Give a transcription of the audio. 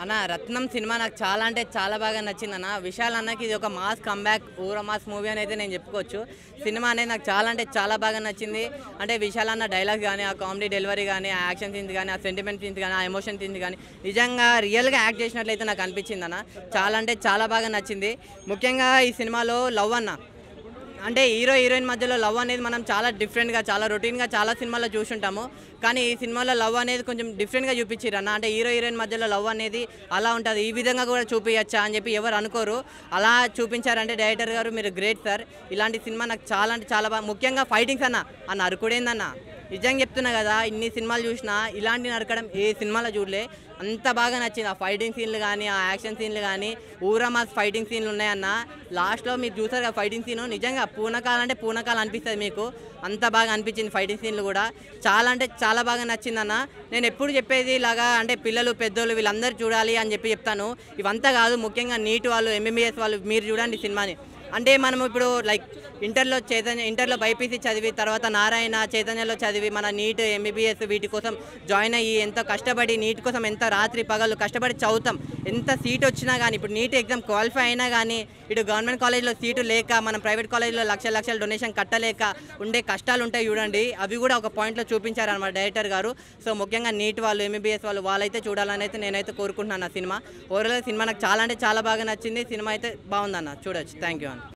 అన్న రత్నం సినిమా నాకు చాలా అంటే చాలా బాగా నచ్చింది అన్న. విశాల్ అన్నకి ఇది ఒక మాస్ కంబ్యాక్ ఊర మాస్ మూవీ అని అయితే నేను చెప్పుకోవచ్చు. సినిమా అనేది నాకు చాలా అంటే చాలా బాగా నచ్చింది. అంటే విశాల్ అన్న డైలాగ్స్ కానీ, ఆ కామెడీ డెలివరీ కానీ, ఆ యాక్షన్ సీన్స్ కానీ, ఆ సెంటిమెంట్ సీన్స్ కానీ, ఆ ఎమోషన్ సీన్స్ కానీ నిజంగా రియల్గా యాక్ట్ చేసినట్లయితే నాకు అనిపించింది అన్న. చాలా అంటే చాలా బాగా నచ్చింది. ముఖ్యంగా ఈ సినిమాలో లవ్ అన్న అంటే హీరో హీరోయిన్ మధ్యలో లవ్ అనేది మనం చాలా డిఫరెంట్గా చాలా రొటీన్గా చాలా సినిమాల్లో చూసుంటాము. కానీ ఈ సినిమాలో లవ్ అనేది కొంచెం డిఫరెంట్గా చూపించారు అన్న. అంటే హీరో హీరోయిన్ మధ్యలో లవ్ అనేది అలా ఉంటుంది, ఈ విధంగా కూడా చూపించచ్చా అని చెప్పి ఎవరు అనుకోరు. అలా చూపించారంటే డైరెక్టర్ గారు మీరు గ్రేట్ సార్. ఇలాంటి సినిమా నాకు చాలా అంటే చాలా బాగా, ముఖ్యంగా ఫైటింగ్స్ అన్న నరుకుడేందన్న. నిజంగా చెప్తున్నా కదా, ఇన్ని సినిమాలు చూసినా ఇలాంటి నరకడం ఏ సినిమాలో చూడలే. అంత బాగా నచ్చింది. ఆ ఫైటింగ్ సీన్లు కానీ, ఆ యాక్షన్ సీన్లు కానీ, ఊరా మాస్ ఫైటింగ్ సీన్లు ఉన్నాయన్న. లాస్ట్లో మీరు చూసారు కదా ఫైటింగ్ సీను, నిజంగా పూనకాలు అంటే పూనకాలు అనిపిస్తుంది మీకు. అంత బాగా అనిపించింది ఫైటింగ్ సీన్లు కూడా. చాలా అంటే చాలా బాగా నచ్చిందన్న. నేను ఎప్పుడు చెప్పేది ఇలాగా అంటే పిల్లలు పెద్దోళ్ళు వీళ్ళందరూ చూడాలి అని చెప్పి చెప్తాను. ఇవంతా కాదు, ముఖ్యంగా నీట్ వాళ్ళు ఎంబీబీఎస్ వాళ్ళు మీరు చూడండి సినిమాని. అంటే మనం ఇప్పుడు లైక్ ఇంటర్లో బైపీసీ చదివి తర్వాత నారాయణ చైతన్యలో చదివి మన నీట్ ఎంబీబీఎస్ వీటి కోసం జాయిన్ అయ్యి ఎంతో కష్టపడి నీట్ కోసం ఎంత రాత్రి పగలు కష్టపడి చదువుతాం. ఎంత సీట్ వచ్చినా కానీ, ఇప్పుడు నీట్ ఎగ్జామ్ క్వాలిఫై అయినా కానీ ఇటు గవర్నమెంట్ కాలేజ్లో సీటు లేక మనం ప్రైవేట్ కాలేజ్లో లక్షల డొనేషన్ కట్టలేక ఉండే కష్టాలు ఉంటాయి చూడండి. అవి కూడా ఒక పాయింట్లో చూపించారు అన్నమాట డైరెక్టర్ గారు. సో ముఖ్యంగా నీట్ వాళ్ళు ఎంబీబీఎస్ వాళ్ళైతే చూడాలని అయితే నేనైతే కోరుకుంటున్నాను ఆ సినిమా. ఓవరాల్ సినిమా నాకు చాలా అంటే చాలా బాగా నచ్చింది. సినిమా అయితే బాగుందన్న, చూడొచ్చు. థ్యాంక్ యూ అన్న.